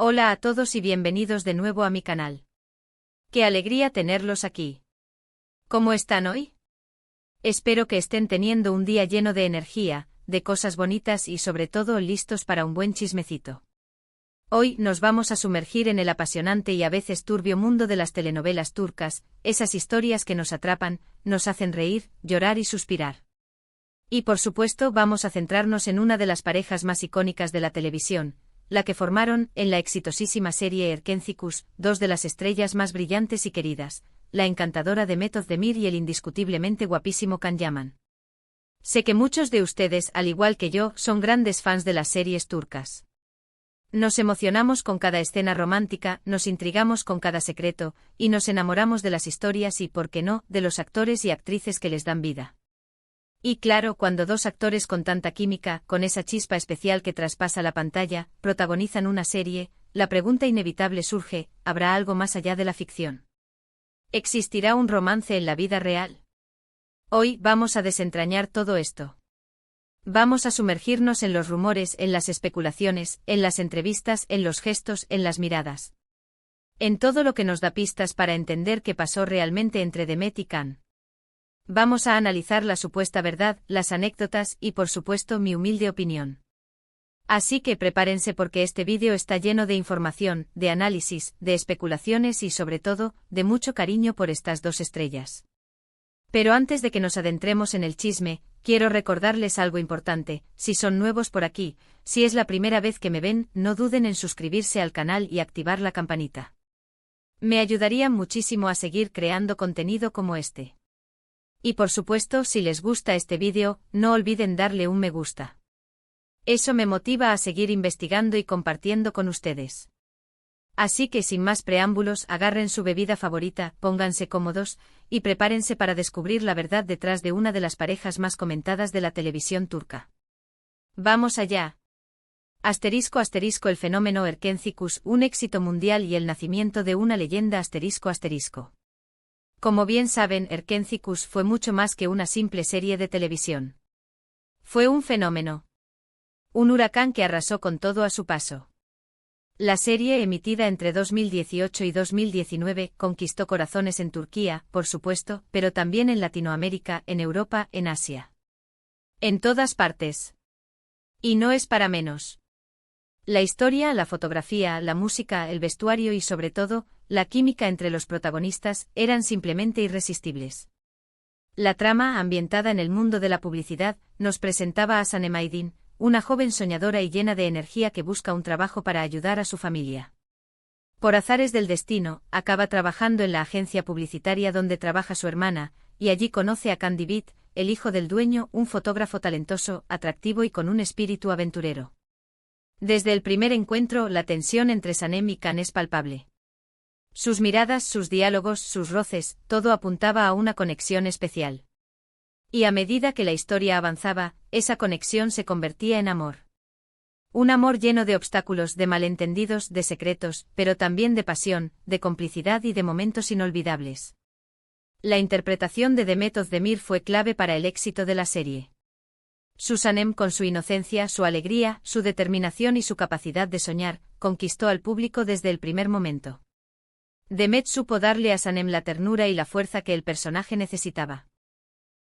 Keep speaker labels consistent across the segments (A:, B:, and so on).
A: Hola a todos y bienvenidos de nuevo a mi canal. ¡Qué alegría tenerlos aquí! ¿Cómo están hoy? Espero que estén teniendo un día lleno de energía, de cosas bonitas y sobre todo listos para un buen chismecito. Hoy nos vamos a sumergir en el apasionante y a veces turbio mundo de las telenovelas turcas, esas historias que nos atrapan, nos hacen reír, llorar y suspirar. Y por supuesto vamos a centrarnos en una de las parejas más icónicas de la televisión, la que formaron, en la exitosísima serie Erkencikus, dos de las estrellas más brillantes y queridas, la encantadora Demet Özdemir y el indiscutiblemente guapísimo Can Yaman. Sé que muchos de ustedes, al igual que yo, son grandes fans de las series turcas. Nos emocionamos con cada escena romántica, nos intrigamos con cada secreto, y nos enamoramos de las historias y, por qué no, de los actores y actrices que les dan vida. Y claro, cuando dos actores con tanta química, con esa chispa especial que traspasa la pantalla, protagonizan una serie, la pregunta inevitable surge: ¿habrá algo más allá de la ficción? ¿Existirá un romance en la vida real? Hoy vamos a desentrañar todo esto. Vamos a sumergirnos en los rumores, en las especulaciones, en las entrevistas, en los gestos, en las miradas. En todo lo que nos da pistas para entender qué pasó realmente entre Demet y Can. Vamos a analizar la supuesta verdad, las anécdotas y por supuesto mi humilde opinión. Así que prepárense porque este vídeo está lleno de información, de análisis, de especulaciones y sobre todo, de mucho cariño por estas dos estrellas. Pero antes de que nos adentremos en el chisme, quiero recordarles algo importante: si son nuevos por aquí, si es la primera vez que me ven, no duden en suscribirse al canal y activar la campanita. Me ayudarían muchísimo a seguir creando contenido como este. Y por supuesto, si les gusta este vídeo, no olviden darle un me gusta. Eso me motiva a seguir investigando y compartiendo con ustedes. Así que sin más preámbulos, agarren su bebida favorita, pónganse cómodos, y prepárense para descubrir la verdad detrás de una de las parejas más comentadas de la televisión turca. ¡Vamos allá! Asterisco asterisco el fenómeno Erkencikus, un éxito mundial y el nacimiento de una leyenda asterisco asterisco. Como bien saben, Erkencikus fue mucho más que una simple serie de televisión. Fue un fenómeno. Un huracán que arrasó con todo a su paso. La serie, emitida entre 2018 y 2019, conquistó corazones en Turquía, por supuesto, pero también en Latinoamérica, en Europa, en Asia. En todas partes. Y no es para menos. La historia, la fotografía, la música, el vestuario y sobre todo, la química entre los protagonistas, eran simplemente irresistibles. La trama, ambientada en el mundo de la publicidad, nos presentaba a Sanem Aydin, una joven soñadora y llena de energía que busca un trabajo para ayudar a su familia. Por azares del destino, acaba trabajando en la agencia publicitaria donde trabaja su hermana, y allí conoce a Can Divit, el hijo del dueño, un fotógrafo talentoso, atractivo y con un espíritu aventurero. Desde el primer encuentro, la tensión entre Sanem y Can es palpable. Sus miradas, sus diálogos, sus roces, todo apuntaba a una conexión especial. Y a medida que la historia avanzaba, esa conexión se convertía en amor. Un amor lleno de obstáculos, de malentendidos, de secretos, pero también de pasión, de complicidad y de momentos inolvidables. La interpretación de Demet Özdemir fue clave para el éxito de la serie. Sanem, con su inocencia, su alegría, su determinación y su capacidad de soñar, conquistó al público desde el primer momento. Demet supo darle a Sanem la ternura y la fuerza que el personaje necesitaba.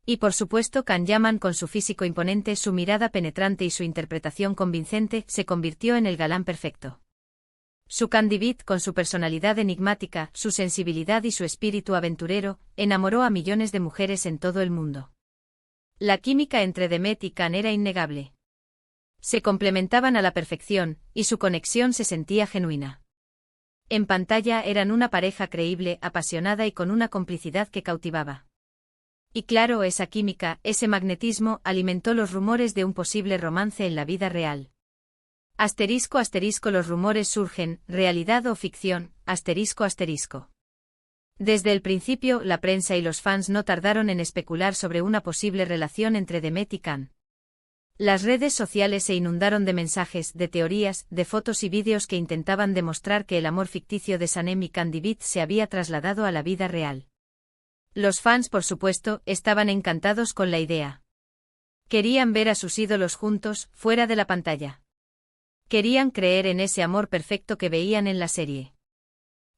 A: Y por supuesto Can Yaman, con su físico imponente, su mirada penetrante y su interpretación convincente, se convirtió en el galán perfecto. Can Divit, con su personalidad enigmática, su sensibilidad y su espíritu aventurero, enamoró a millones de mujeres en todo el mundo. La química entre Demet y Can era innegable. Se complementaban a la perfección, y su conexión se sentía genuina. En pantalla eran una pareja creíble, apasionada y con una complicidad que cautivaba. Y claro, esa química, ese magnetismo, alimentó los rumores de un posible romance en la vida real. Asterisco asterisco los rumores surgen, realidad o ficción, asterisco asterisco. Desde el principio, la prensa y los fans no tardaron en especular sobre una posible relación entre Demet y Can. Las redes sociales se inundaron de mensajes, de teorías, de fotos y vídeos que intentaban demostrar que el amor ficticio de Sanem y Can Divit se había trasladado a la vida real. Los fans, por supuesto, estaban encantados con la idea. Querían ver a sus ídolos juntos, fuera de la pantalla. Querían creer en ese amor perfecto que veían en la serie.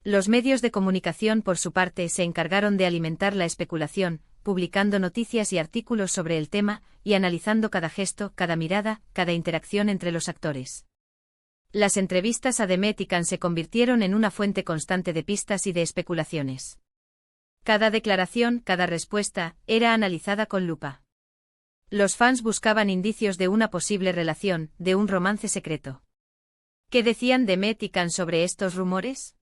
A: Los medios de comunicación, por su parte, se encargaron de alimentar la especulación, publicando noticias y artículos sobre el tema, y analizando cada gesto, cada mirada, cada interacción entre los actores. Las entrevistas a Demet y Can se convirtieron en una fuente constante de pistas y de especulaciones. Cada declaración, cada respuesta, era analizada con lupa. Los fans buscaban indicios de una posible relación, de un romance secreto. ¿Qué decían Demet y Can sobre estos rumores?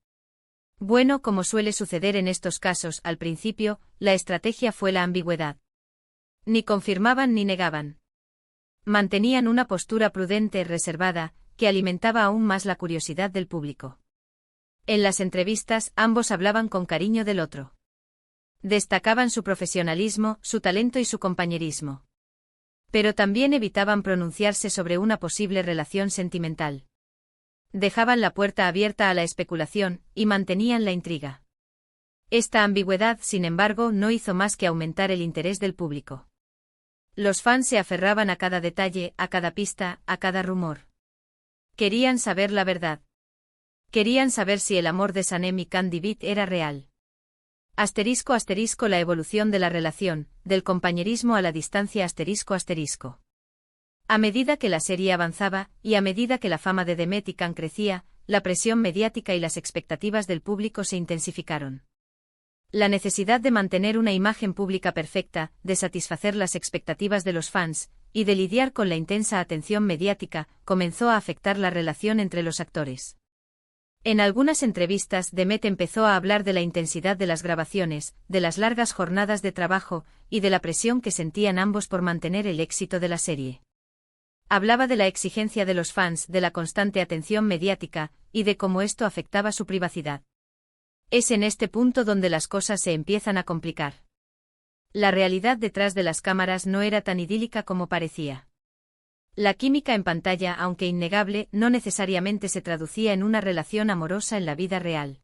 A: Bueno, como suele suceder en estos casos, al principio, la estrategia fue la ambigüedad. Ni confirmaban ni negaban. Mantenían una postura prudente, reservada, que alimentaba aún más la curiosidad del público. En las entrevistas, ambos hablaban con cariño del otro. Destacaban su profesionalismo, su talento y su compañerismo. Pero también evitaban pronunciarse sobre una posible relación sentimental. Dejaban la puerta abierta a la especulación, y mantenían la intriga. Esta ambigüedad, sin embargo, no hizo más que aumentar el interés del público. Los fans se aferraban a cada detalle, a cada pista, a cada rumor. Querían saber la verdad. Querían saber si el amor de Sanem y Can Divid era real. Asterisco asterisco la evolución de la relación, del compañerismo a la distancia asterisco asterisco. A medida que la serie avanzaba, y a medida que la fama de Demet y Can crecía, la presión mediática y las expectativas del público se intensificaron. La necesidad de mantener una imagen pública perfecta, de satisfacer las expectativas de los fans, y de lidiar con la intensa atención mediática, comenzó a afectar la relación entre los actores. En algunas entrevistas, Demet empezó a hablar de la intensidad de las grabaciones, de las largas jornadas de trabajo, y de la presión que sentían ambos por mantener el éxito de la serie. Hablaba de la exigencia de los fans, de la constante atención mediática, y de cómo esto afectaba su privacidad. Es en este punto donde las cosas se empiezan a complicar. La realidad detrás de las cámaras no era tan idílica como parecía. La química en pantalla, aunque innegable, no necesariamente se traducía en una relación amorosa en la vida real.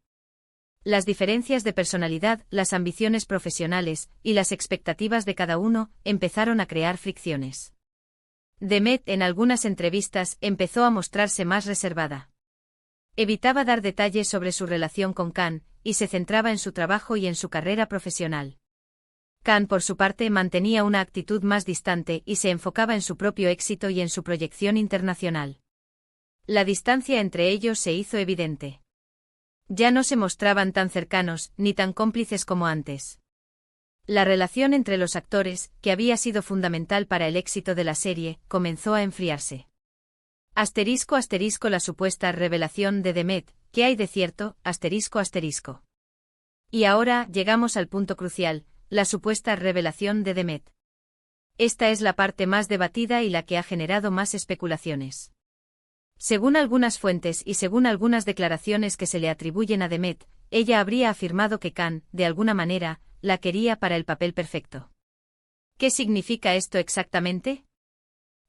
A: Las diferencias de personalidad, las ambiciones profesionales, y las expectativas de cada uno, empezaron a crear fricciones. Demet, en algunas entrevistas, empezó a mostrarse más reservada. Evitaba dar detalles sobre su relación con Can, y se centraba en su trabajo y en su carrera profesional. Can, por su parte, mantenía una actitud más distante y se enfocaba en su propio éxito y en su proyección internacional. La distancia entre ellos se hizo evidente. Ya no se mostraban tan cercanos, ni tan cómplices como antes. La relación entre los actores, que había sido fundamental para el éxito de la serie, comenzó a enfriarse. Asterisco asterisco la supuesta revelación de Demet, ¿qué hay de cierto? Asterisco asterisco. Y ahora, llegamos al punto crucial, la supuesta revelación de Demet. Esta es la parte más debatida y la que ha generado más especulaciones. Según algunas fuentes y según algunas declaraciones que se le atribuyen a Demet, ella habría afirmado que Can, de alguna manera, la quería para el papel perfecto. ¿Qué significa esto exactamente?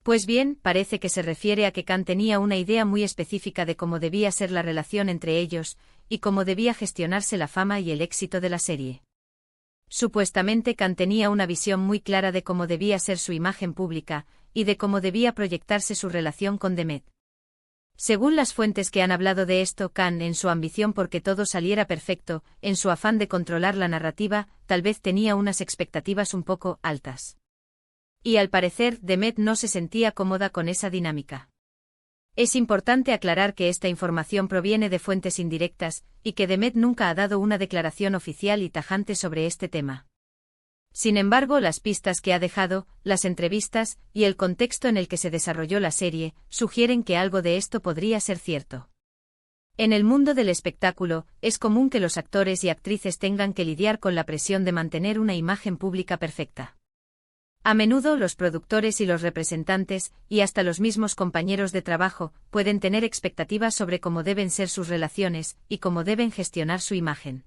A: Pues bien, parece que se refiere a que Can tenía una idea muy específica de cómo debía ser la relación entre ellos, y cómo debía gestionarse la fama y el éxito de la serie. Supuestamente Can tenía una visión muy clara de cómo debía ser su imagen pública, y de cómo debía proyectarse su relación con Demet. Según las fuentes que han hablado de esto, Can, en su ambición por que todo saliera perfecto, en su afán de controlar la narrativa, tal vez tenía unas expectativas un poco altas. Y al parecer, Demet no se sentía cómoda con esa dinámica. Es importante aclarar que esta información proviene de fuentes indirectas, y que Demet nunca ha dado una declaración oficial y tajante sobre este tema. Sin embargo, las pistas que ha dejado, las entrevistas, y el contexto en el que se desarrolló la serie, sugieren que algo de esto podría ser cierto. En el mundo del espectáculo, es común que los actores y actrices tengan que lidiar con la presión de mantener una imagen pública perfecta. A menudo los productores y los representantes, y hasta los mismos compañeros de trabajo, pueden tener expectativas sobre cómo deben ser sus relaciones, y cómo deben gestionar su imagen.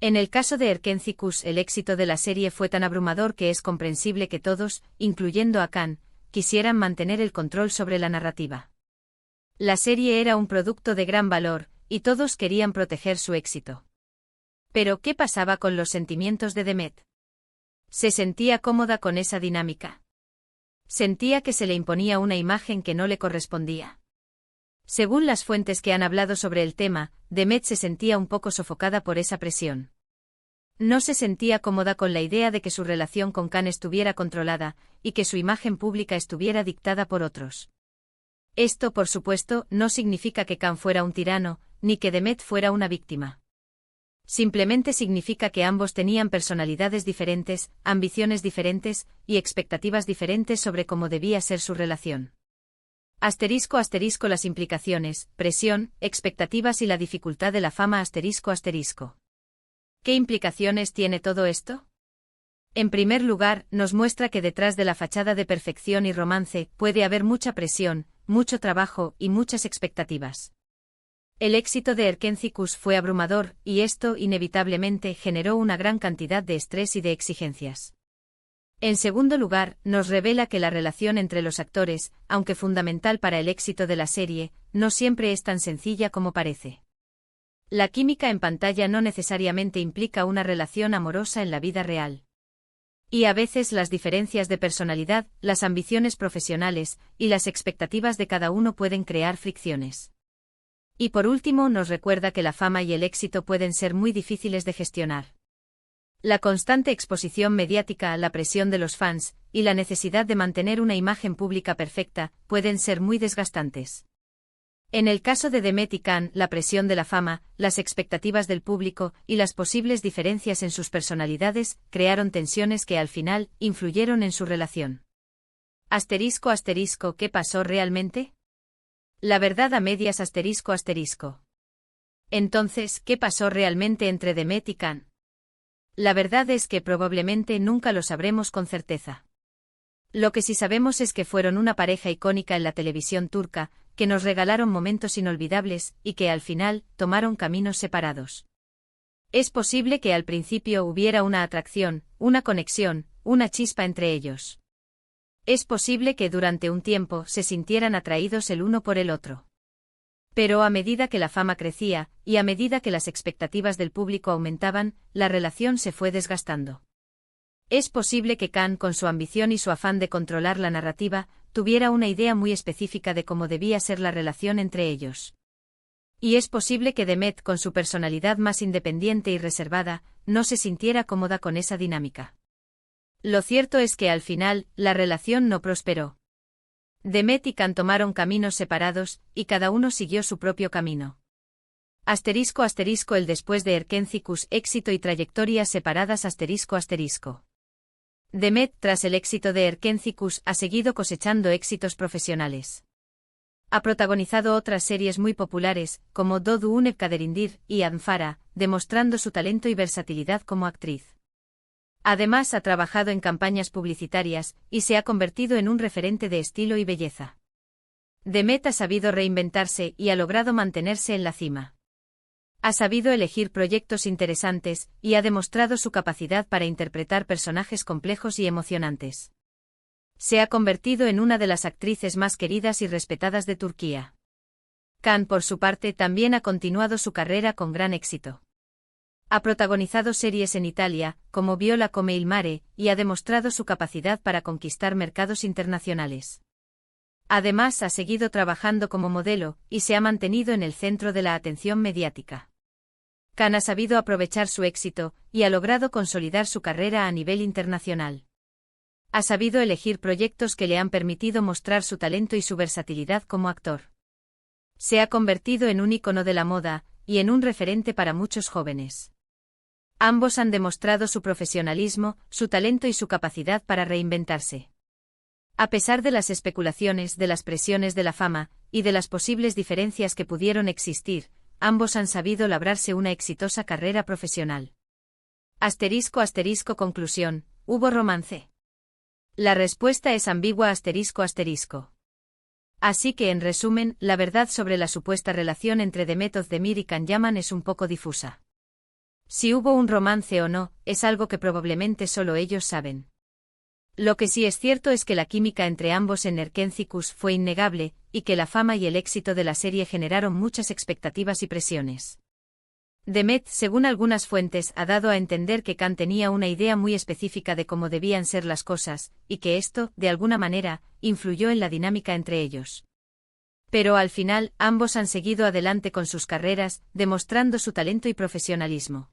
A: En el caso de Erkencikus, el éxito de la serie fue tan abrumador que es comprensible que todos, incluyendo a Can, quisieran mantener el control sobre la narrativa. La serie era un producto de gran valor, y todos querían proteger su éxito. Pero, ¿qué pasaba con los sentimientos de Demet? ¿Se sentía cómoda con esa dinámica? ¿Sentía que se le imponía una imagen que no le correspondía? Según las fuentes que han hablado sobre el tema, Demet se sentía un poco sofocada por esa presión. No se sentía cómoda con la idea de que su relación con Khan estuviera controlada, y que su imagen pública estuviera dictada por otros. Esto, por supuesto, no significa que Khan fuera un tirano, ni que Demet fuera una víctima. Simplemente significa que ambos tenían personalidades diferentes, ambiciones diferentes, y expectativas diferentes sobre cómo debía ser su relación. Asterisco las implicaciones, presión, expectativas y la dificultad de la fama asterisco. ¿Qué implicaciones tiene todo esto? En primer lugar, nos muestra que detrás de la fachada de perfección y romance puede haber mucha presión, mucho trabajo y muchas expectativas. El éxito de Erkenci-Kuş fue abrumador, y esto inevitablemente generó una gran cantidad de estrés y de exigencias. En segundo lugar, nos revela que la relación entre los actores, aunque fundamental para el éxito de la serie, no siempre es tan sencilla como parece. La química en pantalla no necesariamente implica una relación amorosa en la vida real. Y a veces las diferencias de personalidad, las ambiciones profesionales y las expectativas de cada uno pueden crear fricciones. Y por último nos recuerda que la fama y el éxito pueden ser muy difíciles de gestionar. La constante exposición mediática a la presión de los fans, y la necesidad de mantener una imagen pública perfecta, pueden ser muy desgastantes. En el caso de Demet y Khan, la presión de la fama, las expectativas del público y las posibles diferencias en sus personalidades crearon tensiones que al final influyeron en su relación. ¿Qué pasó realmente? La verdad a medias ***. Entonces, ¿qué pasó realmente entre Demet y Khan? La verdad es que probablemente nunca lo sabremos con certeza. Lo que sí sabemos es que fueron una pareja icónica en la televisión turca, que nos regalaron momentos inolvidables y que al final tomaron caminos separados. Es posible que al principio hubiera una atracción, una conexión, una chispa entre ellos. Es posible que durante un tiempo se sintieran atraídos el uno por el otro. Pero a medida que la fama crecía, y a medida que las expectativas del público aumentaban, la relación se fue desgastando. Es posible que Khan, con su ambición y su afán de controlar la narrativa, tuviera una idea muy específica de cómo debía ser la relación entre ellos. Y es posible que Demet, con su personalidad más independiente y reservada, no se sintiera cómoda con esa dinámica. Lo cierto es que al final, la relación no prosperó. Demet y Khan tomaron caminos separados, y cada uno siguió su propio camino. El después de Erkenci-Kuş, éxito y trayectorias separadas ***. Demet, tras el éxito de Erkenci-Kuş, ha seguido cosechando éxitos profesionales. Ha protagonizado otras series muy populares, como Doğduğun Kaderindir y Anfara, demostrando su talento y versatilidad como actriz. Además ha trabajado en campañas publicitarias, y se ha convertido en un referente de estilo y belleza. Demet ha sabido reinventarse y ha logrado mantenerse en la cima. Ha sabido elegir proyectos interesantes, y ha demostrado su capacidad para interpretar personajes complejos y emocionantes. Se ha convertido en una de las actrices más queridas y respetadas de Turquía. Khan, por su parte, también ha continuado su carrera con gran éxito. Ha protagonizado series en Italia, como Viola come il mare, y ha demostrado su capacidad para conquistar mercados internacionales. Además, ha seguido trabajando como modelo, y se ha mantenido en el centro de la atención mediática. Khan ha sabido aprovechar su éxito, y ha logrado consolidar su carrera a nivel internacional. Ha sabido elegir proyectos que le han permitido mostrar su talento y su versatilidad como actor. Se ha convertido en un ícono de la moda, y en un referente para muchos jóvenes. Ambos han demostrado su profesionalismo, su talento y su capacidad para reinventarse. A pesar de las especulaciones, de las presiones de la fama, y de las posibles diferencias que pudieron existir, ambos han sabido labrarse una exitosa carrera profesional. Conclusión, ¿hubo romance? La respuesta es ambigua ***. Así que en resumen, la verdad sobre la supuesta relación entre Demet Özdemir y Can Yaman es un poco difusa. Si hubo un romance o no, es algo que probablemente solo ellos saben. Lo que sí es cierto es que la química entre ambos en Erkenci-Kuş fue innegable, y que la fama y el éxito de la serie generaron muchas expectativas y presiones. Demet, según algunas fuentes, ha dado a entender que Khan tenía una idea muy específica de cómo debían ser las cosas, y que esto, de alguna manera, influyó en la dinámica entre ellos. Pero al final, ambos han seguido adelante con sus carreras, demostrando su talento y profesionalismo.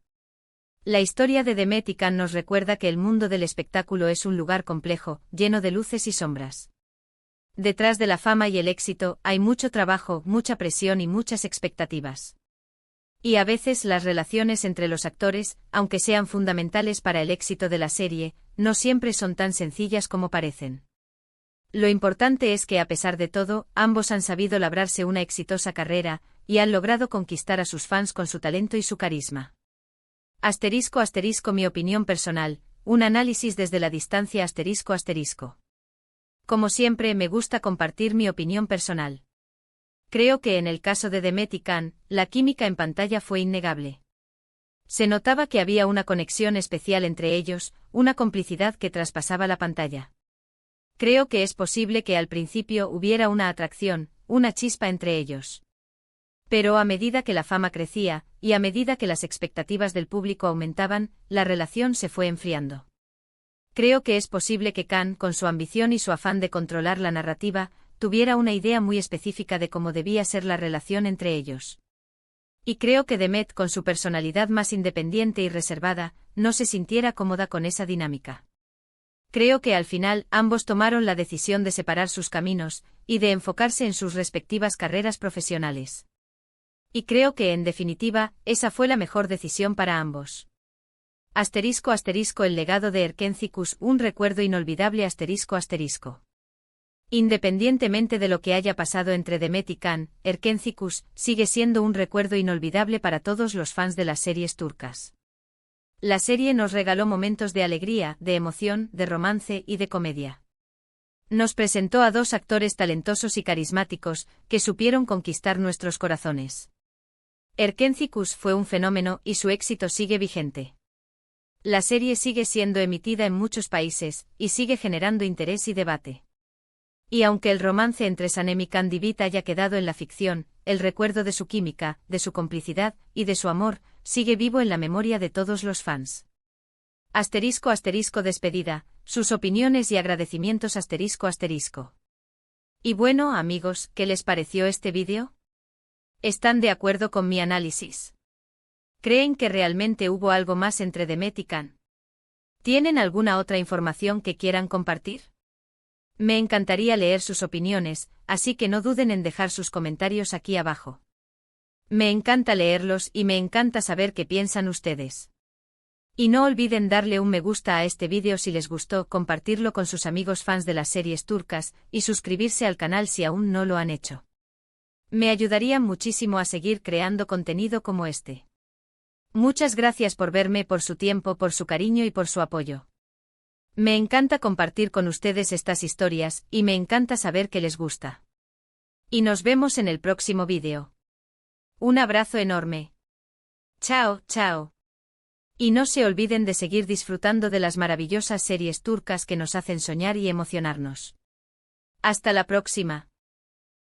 A: La historia de Demet y Can nos recuerda que el mundo del espectáculo es un lugar complejo, lleno de luces y sombras. Detrás de la fama y el éxito, hay mucho trabajo, mucha presión y muchas expectativas. Y a veces las relaciones entre los actores, aunque sean fundamentales para el éxito de la serie, no siempre son tan sencillas como parecen. Lo importante es que a pesar de todo, ambos han sabido labrarse una exitosa carrera, y han logrado conquistar a sus fans con su talento y su carisma. *** Mi opinión personal, un análisis desde la distancia ***. Como siempre me gusta compartir mi opinión personal. Creo que en el caso de Demet y Can, la química en pantalla fue innegable. Se notaba que había una conexión especial entre ellos, una complicidad que traspasaba la pantalla. Creo que es posible que al principio hubiera una atracción, una chispa entre ellos. Pero a medida que la fama crecía, y a medida que las expectativas del público aumentaban, la relación se fue enfriando. Creo que es posible que Can, con su ambición y su afán de controlar la narrativa, tuviera una idea muy específica de cómo debía ser la relación entre ellos. Y creo que Demet, con su personalidad más independiente y reservada, no se sintiera cómoda con esa dinámica. Creo que al final ambos tomaron la decisión de separar sus caminos, y de enfocarse en sus respectivas carreras profesionales. Y creo que, en definitiva, esa fue la mejor decisión para ambos. El legado de Erkenci-Kuş, un recuerdo inolvidable ***. Independientemente de lo que haya pasado entre Demet y Can, Erkenci-Kuş sigue siendo un recuerdo inolvidable para todos los fans de las series turcas. La serie nos regaló momentos de alegría, de emoción, de romance y de comedia. Nos presentó a dos actores talentosos y carismáticos, que supieron conquistar nuestros corazones. Erkenci-Kuş fue un fenómeno y su éxito sigue vigente. La serie sigue siendo emitida en muchos países, y sigue generando interés y debate. Y aunque el romance entre Sanem y Can Divit haya quedado en la ficción, el recuerdo de su química, de su complicidad, y de su amor, sigue vivo en la memoria de todos los fans. Despedida, sus opiniones y agradecimientos ***. Y bueno amigos, ¿qué les pareció este vídeo? ¿Están de acuerdo con mi análisis? ¿Creen que realmente hubo algo más entre Demet y Can? ¿Tienen alguna otra información que quieran compartir? Me encantaría leer sus opiniones, así que no duden en dejar sus comentarios aquí abajo. Me encanta leerlos y me encanta saber qué piensan ustedes. Y no olviden darle un me gusta a este vídeo si les gustó, compartirlo con sus amigos fans de las series turcas, y suscribirse al canal si aún no lo han hecho. Me ayudarían muchísimo a seguir creando contenido como este. Muchas gracias por verme, por su tiempo, por su cariño y por su apoyo. Me encanta compartir con ustedes estas historias, y me encanta saber que les gusta. Y nos vemos en el próximo vídeo. Un abrazo enorme. Chao, chao. Y no se olviden de seguir disfrutando de las maravillosas series turcas que nos hacen soñar y emocionarnos. Hasta la próxima.